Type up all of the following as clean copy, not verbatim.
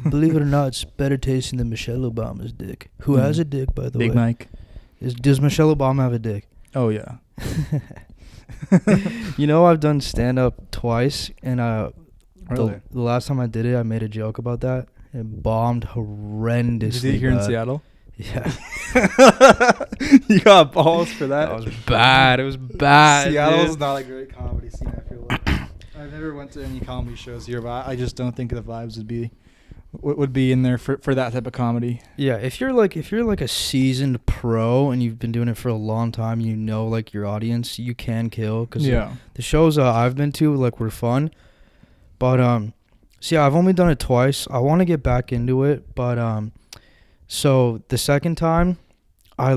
Believe it or not, it's better tasting than Michelle Obama's dick. Who has a dick, by the way? Big Mike. Does Michelle Obama have a dick? Oh, yeah. You know, I've done stand-up twice, and Really? the last time I did it, I made a joke about that. It bombed horrendously. Did you hear in bad. Seattle? Yeah. You got balls for that? That was bad. It was bad. Seattle's dude. not a great comedy scene, I feel like. I've never went to any comedy shows here, but I just don't think the vibes would be in there for that type of comedy. Yeah, if you're like a seasoned pro and you've been doing it for a long time, you know, like your audience, you can kill. Cause the shows I've been to like were fun, but so yeah, I've only done it twice. I want to get back into it, but so the second time, I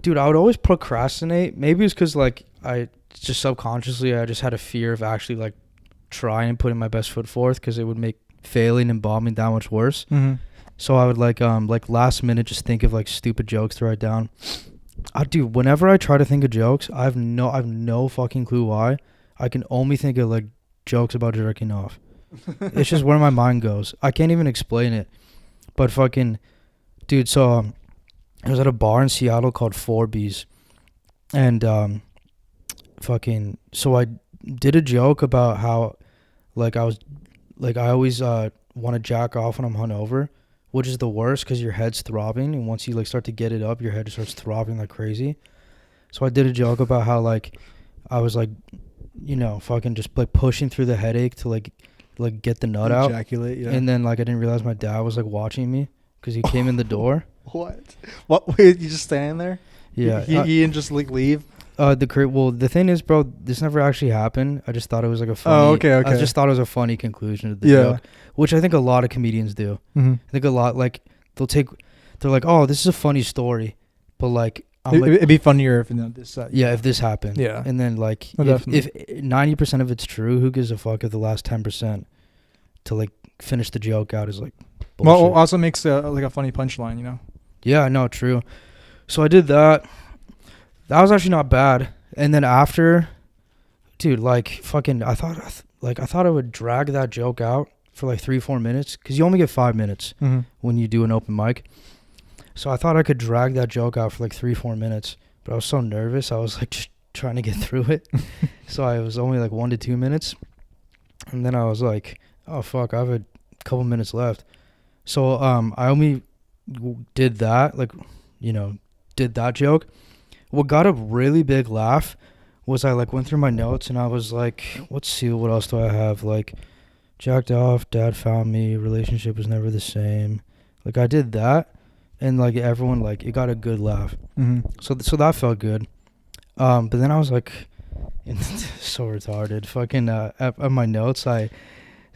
dude, I would always procrastinate. Maybe it's because like I just subconsciously I just had a fear of actually like trying and putting my best foot forth because it would make failing and bombing that much worse. Mm-hmm. So I would like last minute just think of like stupid jokes to write down. Dude, whenever I try to think of jokes, I've no fucking clue why. I can only think of like jokes about jerking off. It's just where my mind goes. I can't even explain it. But fucking, dude, so I was at a bar in Seattle called 4B's, and fucking, so I did a joke about how like I always want to jack off when I'm hungover, which is the worst because your head's throbbing, and once you like start to get it up, your head starts throbbing like crazy. So I did a joke about how like I was like, you know, fucking just like pushing through the headache to like get the nut out. Ejaculate, yeah. And then like I didn't realize my dad was like watching me because he came in the door. What? Wait, you just standing there? Yeah. He didn't just like leave? The thing is, bro, this never actually happened. I just thought it was like a funny. Oh, okay. I just thought it was a funny conclusion to the joke, which I think a lot of comedians do. Mm-hmm. I think a lot like they're like, oh, this is a funny story, but like it'd be funnier if this. If this happened. Yeah. And then like if 90% of it's true, who gives a fuck if the last 10% to like finish the joke out is like bullshit. Well, it also makes like a funny punchline, you know. Yeah, no, true. So I did that. That was actually not bad. And then after, dude, like fucking, I thought I would drag that joke out for like 3-4 minutes because you only get 5 minutes when you do an open mic. So I thought I could drag that joke out for like 3-4 minutes, but I was so nervous. I was like just trying to get through it. So I was only like 1 to 2 minutes. And then I was like, oh fuck, I have a couple minutes left. So I only did that, like, you know, did that joke. What got a really big laugh was I like went through my notes and I was like, let's see, what else do I have? Like, jacked off, dad found me, relationship was never the same. Like I did that, and like everyone, like, it got a good laugh. So that felt good. But then I was like, so retarded. Fucking at my notes, I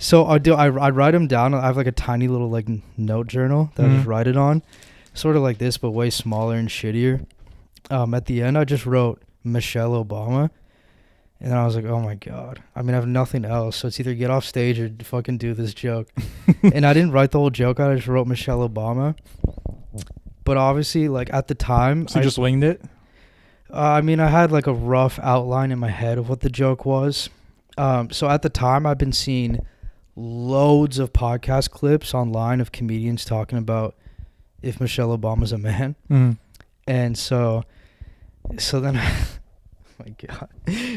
write them down. I have like a tiny little like note journal that I just write it on, sort of like this, but way smaller and shittier. At the end, I just wrote Michelle Obama, and I was like, oh my god. I mean, I have nothing else, so it's either get off stage or fucking do this joke. And I didn't write the whole joke out. I just wrote Michelle Obama. But obviously, like at the time, so you just winged it. I mean, I had like a rough outline in my head of what the joke was. So at the time, I've been seeing loads of podcast clips online of comedians talking about if Michelle Obama's a man. And so then oh my god.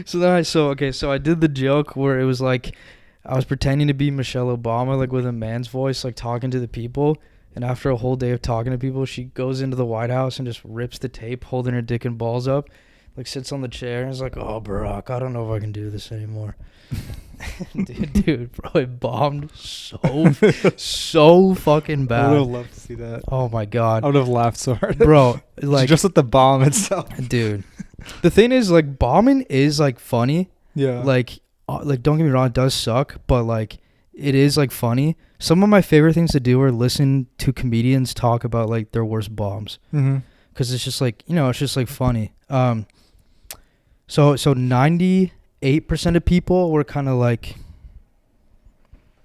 So I did the joke where it was like I was pretending to be Michelle Obama, like with a man's voice, like talking to the people. And after a whole day of talking to people, she goes into the White House and just rips the tape, holding her dick and balls up, like sits on the chair and is like, oh, Barack, I don't know if I can do this anymore. dude, bro, it bombed so fucking bad. I would have loved to see that. Oh my god, I would have laughed so hard, bro. Like just at the bomb itself, dude. The thing is, like, bombing is like funny. Yeah. Like don't get me wrong, it does suck, but like it is like funny. Some of my favorite things to do are listen to comedians talk about like their worst bombs, because it's just like, you know, it's just like funny. So 98% of people were kind of like,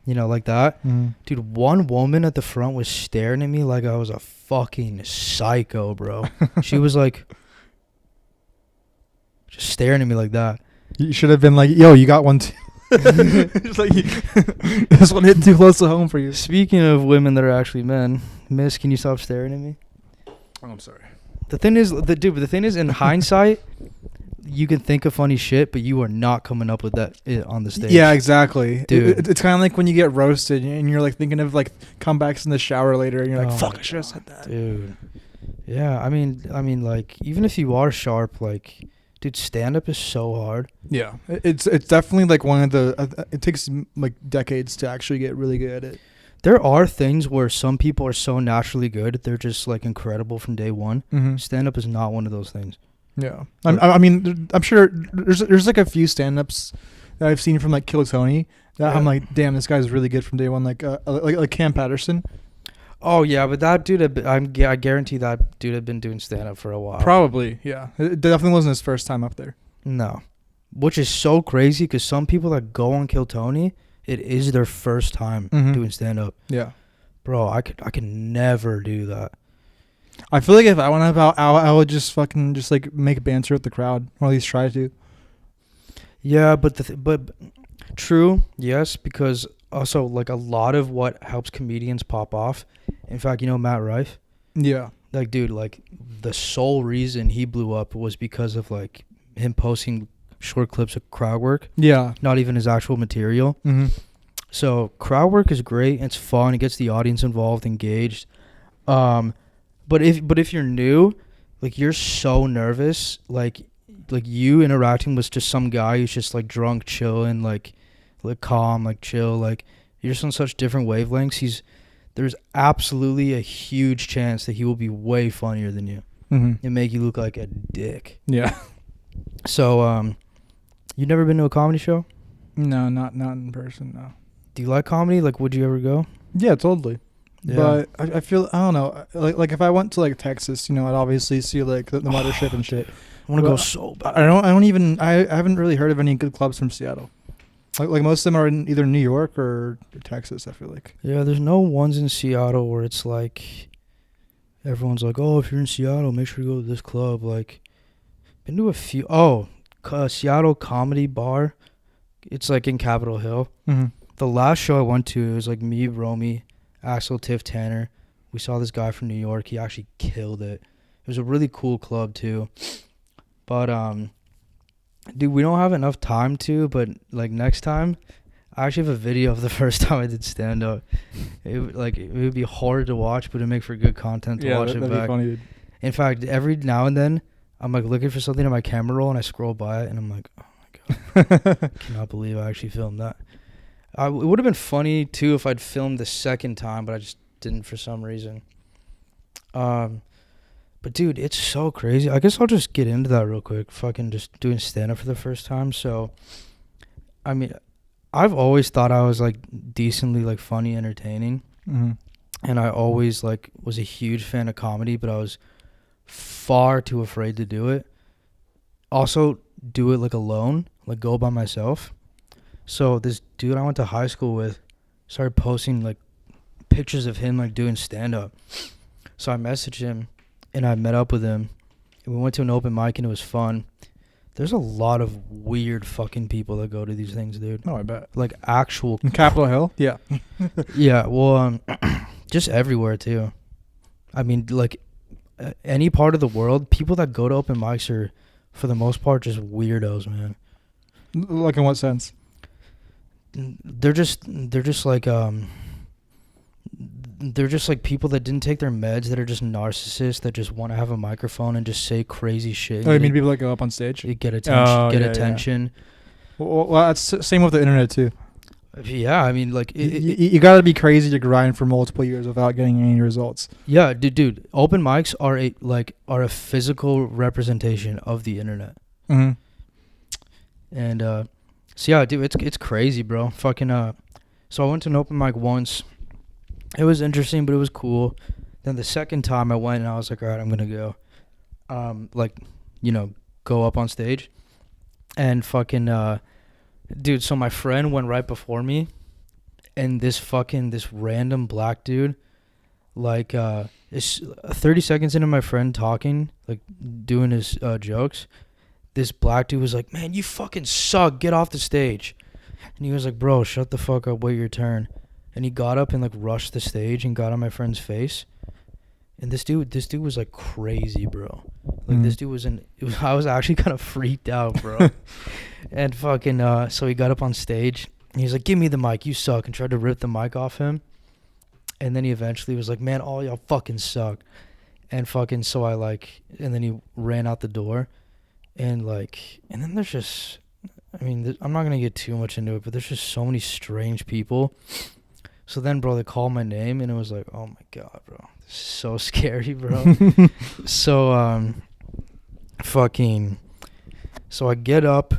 you know, like that. Dude, one woman at the front was staring at me like I was a fucking psycho, bro. She was like just staring at me like that. You should have been like, yo, you got one too. It's like this one hit too close to home for you. Speaking of women that are actually men, Miss, can you stop staring at me? Oh, I'm sorry. The thing is, the thing is, in hindsight, you can think of funny shit, but you are not coming up with that on the stage. Yeah, exactly. Dude. It's kind of like when you get roasted and you're like thinking of like comebacks in the shower later, and you're like, Oh "Fuck, my I should have said that." Dude. Yeah, I mean, like, even if you are sharp, like, dude, stand-up is so hard. Yeah, it's definitely like one of the. It takes like decades to actually get really good at it. There are things where some people are so naturally good, they're just, like, incredible from day one. Mm-hmm. Stand-up is not one of those things. Yeah, I mean, I'm sure there's like a few stand-ups that I've seen from like Kill Tony that I'm like, damn, this guy's really good from day one. Like Cam Patterson. Oh, yeah, but that dude, I guarantee that dude had been doing stand-up for a while. Probably, yeah. It definitely wasn't his first time up there. No. Which is so crazy because some people that go on Kill Tony, it is their first time doing stand-up. Yeah. Bro, I could never do that. I feel like if I went up, I would just fucking just like make banter with the crowd, or at least try to. Yeah, but but true, yes, because also like a lot of what helps comedians pop off. In fact, you know Matt Rife? Yeah. Like, dude, like the sole reason he blew up was because of like him posting short clips of crowd work. Yeah. Not even his actual material. Mm-hmm. So crowd work is great. It's fun. It gets the audience involved, engaged. But if you're new, like you're so nervous, like you interacting with just some guy who's just like drunk, chilling, like calm, like chill, like you're just on such different wavelengths. There's absolutely a huge chance that he will be way funnier than you and make you look like a dick. Yeah. So, you never been to a comedy show? No, not in person. No. Do you like comedy? Like, would you ever go? Yeah, totally. Yeah. But I feel, I don't know, like if I went to like Texas, I'd obviously see like the mothership and shit. I want to go so bad. I haven't really heard of any good clubs from Seattle. Like most of them are in either New York or Texas, I feel like. Yeah, there's no ones in Seattle where it's like everyone's like, oh, if you're in Seattle, make sure to go to this club. Like, been to a few. Oh, Seattle Comedy Bar. It's like in Capitol Hill. Mm-hmm. The last show I went to, it was like me, Romy, Axel, Tiff, Tanner. We saw this guy from New York. He actually killed it. It was a really cool club too. But dude, we don't have enough time to. But like next time, I actually have a video of the first time I did stand up. It would be hard to watch, but it'd make for good content to watch it that'd back. Be funny, dude. In fact, every now and then, I'm like looking for something on my camera roll, and I scroll by it, and I'm like, oh my god, I cannot believe I actually filmed that. It would have been funny too if I'd filmed the second time, but I just didn't for some reason. But dude, it's so crazy. I guess I'll just get into that real quick. Fucking just doing stand-up for the first time. So, I mean, I've always thought I was like decently like funny, entertaining, and I always like was a huge fan of comedy, but I was far too afraid to do it. Also, do it like alone, like go by myself. So this dude I went to high school with started posting like pictures of him like doing stand-up. So I messaged him and I met up with him and we went to an open mic and it was fun. There's a lot of weird fucking people that go to these things, dude. Oh, I bet. Like actual in Capitol Hill? Yeah. Yeah, well, just everywhere too. I mean, like any part of the world, people that go to open mics are for the most part just weirdos, man. Like in what sense? They're just like they're just like people that didn't take their meds, that are just narcissists that just want to have a microphone and just say crazy shit. Oh, you mean people that go up on stage? Get attention. Oh, attention. Yeah. Well, that's same with the internet too. Yeah, I mean, like you got to be crazy to grind for multiple years without getting any results. Yeah, dude. Open mics are a physical representation of the internet. Mm-hmm. And so yeah, dude, it's crazy, bro. Fucking so I went to an open mic once. It was interesting, but it was cool. Then the second time I went and I was like, all right, I'm gonna go. Go up on stage, and fucking dude. So my friend went right before me, and this random black dude, like it's 30 seconds into my friend talking, like doing his jokes. This black dude was like, man, you fucking suck. Get off the stage. And he was like, bro, shut the fuck up, wait your turn. And he got up and like rushed the stage and got on my friend's face. And this dude was like crazy, bro. Like this dude I was actually kind of freaked out, bro. And fucking, so he got up on stage and he's like, give me the mic, you suck. And tried to rip the mic off him. And then he eventually was like, man, all y'all fucking suck. And fucking, so and then he ran out the door. And then there's just, I mean, I'm not going to get too much into it, but there's just so many strange people. So then, bro, they called my name, and it was like, oh, my God, bro. This is so scary, bro. So, so I get up.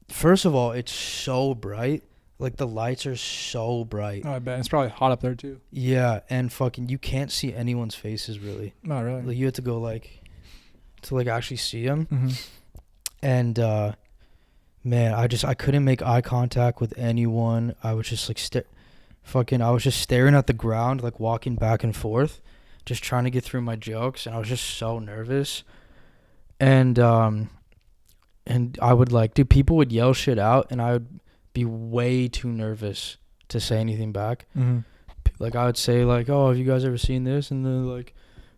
First of all, it's so bright. Like, the lights are so bright. Oh, I bet. It's probably hot up there, too. Yeah, and fucking, you can't see anyone's faces, really. Not really. Like, you have to go, to actually see them. Mm-hmm. And, man, I couldn't make eye contact with anyone. I was just, I was just staring at the ground, like walking back and forth, just trying to get through my jokes, and I was just so nervous. And I would people would yell shit out, and I would be way too nervous to say anything back. Mm-hmm. Like I would say like, oh, have you guys ever seen this? And they're like,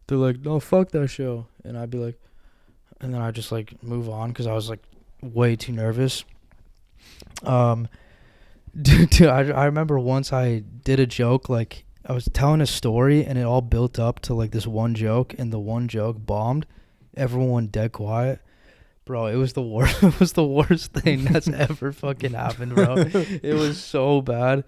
no, fuck that show. And I'd be like, and then I'd just like move on because I was like way too nervous. Dude, I remember once I did a joke, like I was telling a story and it all built up to like this one joke, and the one joke bombed. Everyone went dead quiet. Bro, it was the worst. It was the worst thing that's ever fucking happened, bro. It was so bad.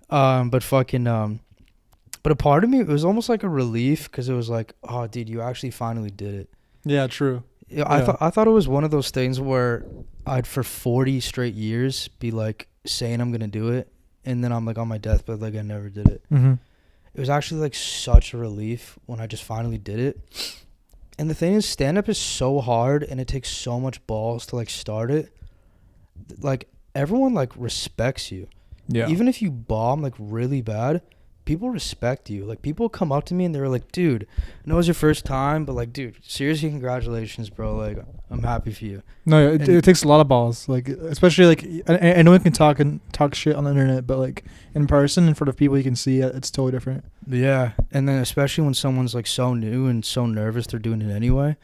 But a part of me, it was almost like a relief because it was like, oh, dude, you actually finally did it. Yeah, true. Yeah, I thought it was one of those things where I'd for 40 straight years be like saying I'm gonna do it, and then I'm like on my deathbed like I never did it. Mm-hmm. It was actually like such a relief when I just finally did it. And the thing is, stand-up is so hard, and it takes so much balls to like start it. Like everyone like respects you. Yeah. Even if you bomb like really bad, people respect you. Like people come up to me and they're like, dude, I know it was your first time, but like, dude, seriously, congratulations, bro. Like I'm happy for you. No, it takes a lot of balls. Like especially like I know we can talk shit on the internet, but like in person in front of people you can see, it's totally different. Yeah, and then especially when someone's like so new and so nervous they're doing it anyway,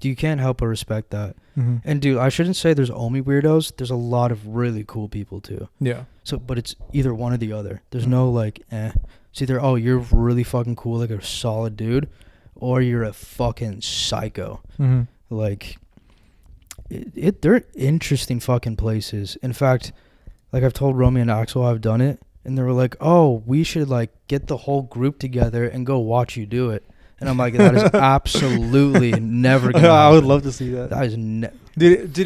you can't help but respect that. Mm-hmm. And dude, I shouldn't say there's only weirdos. There's a lot of really cool people too. Yeah. So, but it's either one or the other. There's no like, It's either, oh, you're really fucking cool, like a solid dude, or you're a fucking psycho. Mm-hmm. Like, they're interesting fucking places. In fact, like I've told Romy and Axel I've done it, and they were like, oh, we should like get the whole group together and go watch you do it. And I'm like, that is absolutely never gonna happen. I would love to see that. That is dude,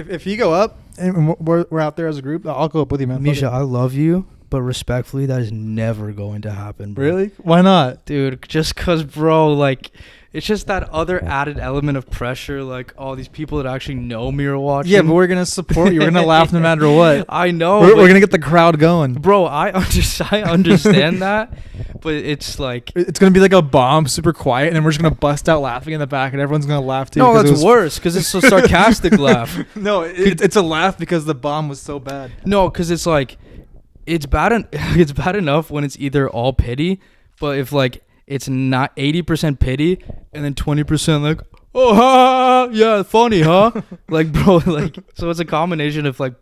if you go up and we're out there as a group, I'll go up with you, man. Misha, I love you, but respectfully, that is never going to happen, bro. Really? Why not? Dude, just cause, bro, like, it's just that other added element of pressure, like all these people that actually know me are watching. Yeah, but we're gonna support you. We're gonna laugh no matter what. I know. We're gonna get the crowd going, bro. I understand that, but it's like it's gonna be like a bomb, super quiet, and then we're just gonna bust out laughing in the back, and everyone's gonna laugh too. No, that's worse because it's a sarcastic laugh. No, it's a laugh because the bomb was so bad. No, because it's like it's bad. It's bad enough when it's either all pity, but if like it's not 80% pity and then 20% like, oh, ha, yeah, funny, huh? Like, bro, like, so it's a combination of like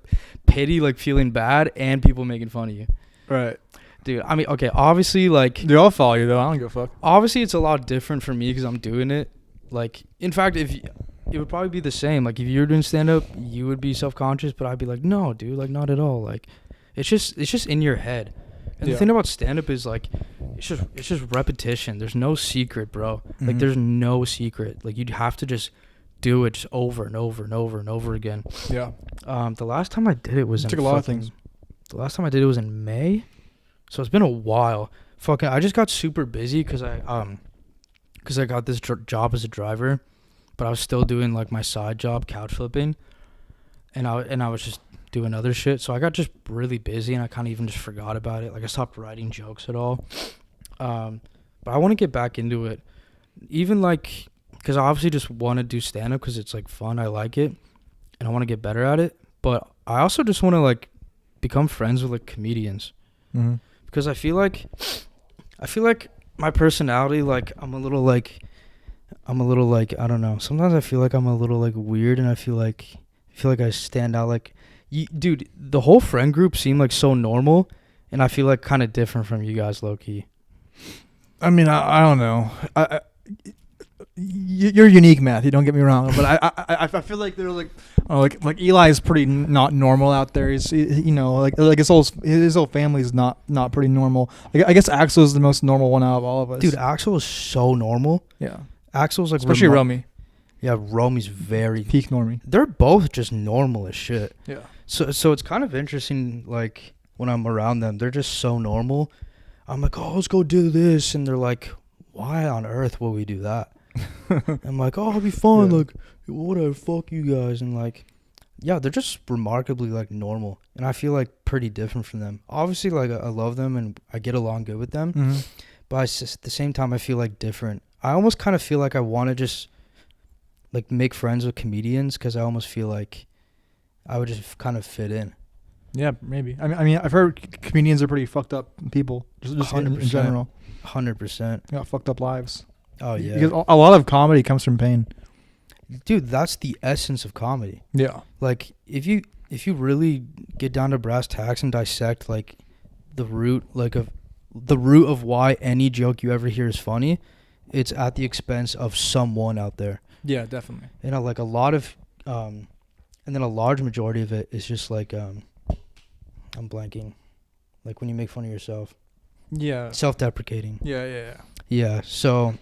pity, like feeling bad, and people making fun of you. Right. Dude, I mean, okay, obviously, like, they all follow you though. I don't give a fuck. Obviously, it's a lot different for me because I'm doing it. Like, in fact, it would probably be the same. Like, if you were doing stand-up, you would be self-conscious, but I'd be like, no, dude, like, not at all. Like, it's just in your head. And the thing about stand-up is, like, it's just repetition. There's no secret, bro. Mm-hmm. Like, there's no secret. Like, you'd have to just do it just over and over and over and over again. Yeah. The last time I did it was took a lot of things. The last time I did it was in May. So it's been a while. Fucking, I just got super busy because I got this job as a driver, but I was still doing, like, my side job, couch flipping. And I was just doing other shit, so I got just really busy, and I kind of even just forgot about it. Like, I stopped writing jokes at all. But I want to get back into it, even like, because I obviously just want to do stand-up because it's like fun, I like it, and I want to get better at it. But I also just want to like become friends with like comedians Mm-hmm. because I feel like my personality, like I'm a little like I don't know. Sometimes I feel like I'm a little like weird, and I feel like I stand out. Like, dude, the whole friend group seemed like so normal, and I feel like kind of different from you guys, low key. I mean, I don't know. You're unique, Matthew. Don't get me wrong, but I feel like they're like Eli is pretty not normal out there. He's like his whole family is not pretty normal. Like, I guess Axel is the most normal one out of all of us. Dude, Axel is so normal. Yeah, Axel's like especially Romy. Yeah, Romy's very Peak normie. They're both just normal as shit. Yeah. So it's kind of interesting. Like when I'm around them, they're just so normal. I'm like, oh, let's go do this, and they're like, why on earth will we do that? I'm like, oh, it'll be fun. Yeah. Like, whatever, fuck you guys. And like, yeah, they're just remarkably like normal, and I feel like pretty different from them. Obviously, like I love them and I get along good with them, Mm-hmm. but at the same time, I feel like different. I almost kind of feel like I want to just like make friends with comedians because I almost feel like I would just kind of fit in. Yeah, maybe. I mean, I've heard comedians are pretty fucked up people, just in general. 100%. Got fucked up lives. Oh yeah, Because a lot of comedy comes from pain. dude, that's the essence of comedy. Yeah. Like if you really get down to brass tacks and dissect like the root of why any joke you ever hear is funny, it's at the expense of someone out there. Yeah, definitely. You know, like a lot of and then a large majority of it is just like I'm blanking, like when you make fun of yourself. Yeah. Self-deprecating. Yeah. Yeah, so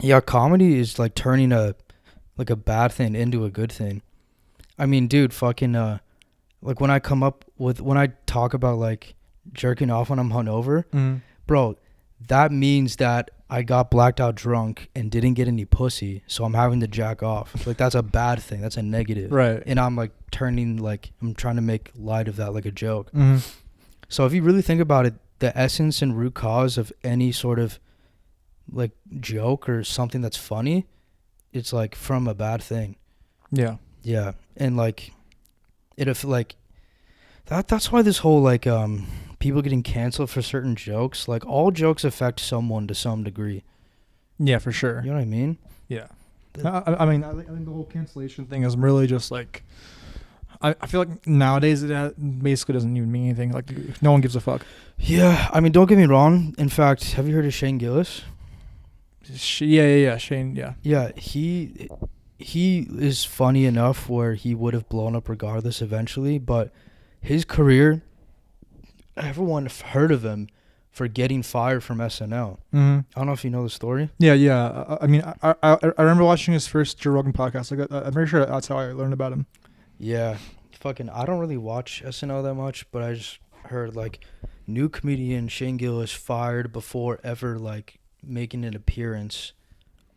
yeah, comedy is like turning a bad thing into a good thing. I mean, dude, fucking like when I talk about like jerking off when I'm hungover, bro, that means that I got blacked out drunk and didn't get any pussy, so I'm having to jack off. Like that's a bad thing. That's a negative. Right. And I'm like I'm trying to make light of that like a joke. Mm-hmm. So if you really think about it, the essence and root cause of any sort of like joke or something that's funny, it's like from a bad thing. Yeah. Yeah. And like if like that's why this whole like people getting canceled for certain jokes, like all jokes affect someone to some degree. Yeah, for sure. You know what I mean? Yeah. I mean, I think the whole cancellation thing is really just like, I feel like nowadays it basically doesn't even mean anything. Like, no one gives a fuck. Yeah. I mean, don't get me wrong. In fact, have you heard of Shane Gillis? Yeah. Shane, yeah. Yeah, he is funny enough where he would have blown up regardless eventually, but his career, everyone heard of him for getting fired from SNL. Mm-hmm. I don't know if you know the story. Yeah. I mean, I remember watching his first Joe Rogan podcast. Like, I'm pretty sure that's how I learned about him. Yeah, fucking, I don't really watch SNL that much, but I just heard like new comedian Shane Gillis fired before ever like making an appearance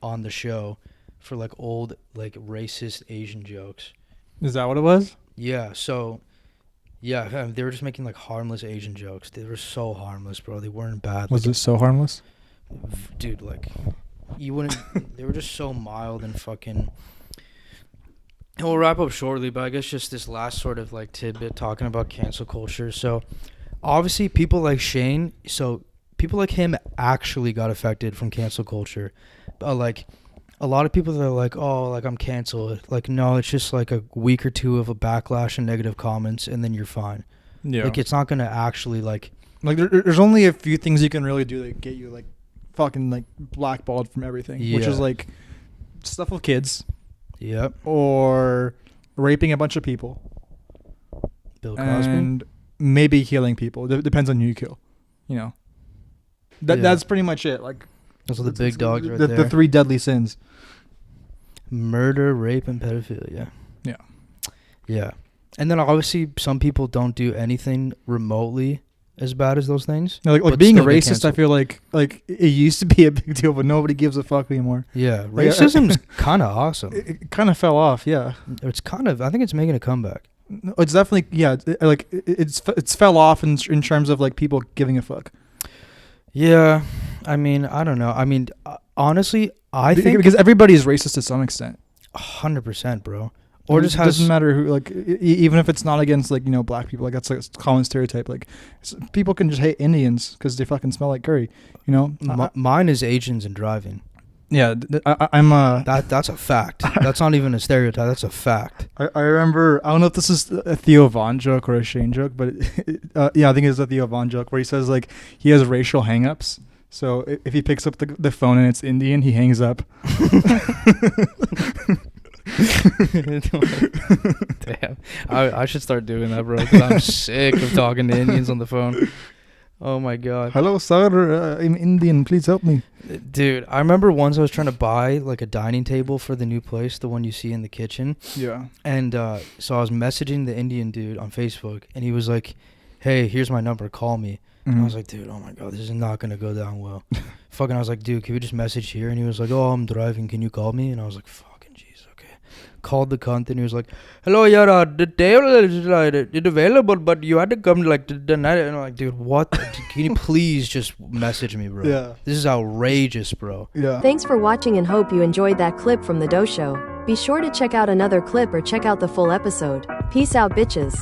on the show for like old like racist Asian jokes. Is that what it was? Yeah, so yeah, they were just making like harmless Asian jokes. They were so harmless, bro. They weren't bad. Was it so harmless? Dude, like you wouldn't they were just so mild and fucking. And we'll wrap up shortly, but I guess just this last sort of like tidbit talking about cancel culture. So obviously people like Shane, so people like him actually got affected from cancel culture. Like a lot of people that are like, oh, like I'm canceled. Like, no, it's just like a week or two of a backlash and negative comments, and then you're fine. Yeah. Like it's not gonna actually like there's only a few things you can really do that get you like fucking like blackballed from everything, which is like stuff with kids. Yep. Or raping a bunch of people. Bill Cosby. And maybe killing people. Depends on who you kill. You know. That's pretty much it. Like those are the big dogs right there. there. The three deadly sins. Murder, rape, and pedophilia. Yeah. Yeah. And then obviously some people don't do anything remotely as bad as those things. No, like being a racist, I feel like it used to be a big deal, but nobody gives a fuck anymore. Yeah, racism's kind of awesome. It kind of fell off, yeah. It's kind of, I think it's making a comeback. No, it's definitely, yeah. It's fell off in terms of like people giving a fuck. Yeah, I mean, I don't know. I mean, honestly, I think because everybody's racist to some extent. 100%, bro. Or It just doesn't has matter who, like, even if it's not against, like, black people, like, that's like a common stereotype. Like, people can just hate Indians because they fucking smell like curry, mine is Asians and driving. Yeah, I'm That's a fact. That's not even a stereotype. That's a fact. I remember, I don't know if this is a Theo Von joke or a Shane joke, but yeah, I think it's a Theo Von joke where he says, like, he has racial hangups. So if he picks up the phone and it's Indian, he hangs up. Damn. I should start doing that, bro, because I'm sick of talking to Indians on the phone. Oh my god. Hello, sir. I'm Indian. Please help me. Dude, I remember once I was trying to buy like a dining table for the new place, the one you see in the kitchen. Yeah. And so I was messaging the Indian dude on Facebook, and he was like, hey, here's my number, call me. And I was like, dude, oh my god, this is not gonna go down well. Fucking, I was like, dude, can we just message here? And he was like, oh, I'm driving, can you call me? And I was like, fucking jeez, okay. Called the cunt, and he was like, hello, yeah, the table is it's available, but you had to come like the night. And I'm like, dude, what? Can you please just message me, bro? Yeah. This is outrageous, bro. Yeah. Thanks for watching and hope you enjoyed that clip from the Doe Show. Be sure to check out another clip or check out the full episode. Peace out, bitches.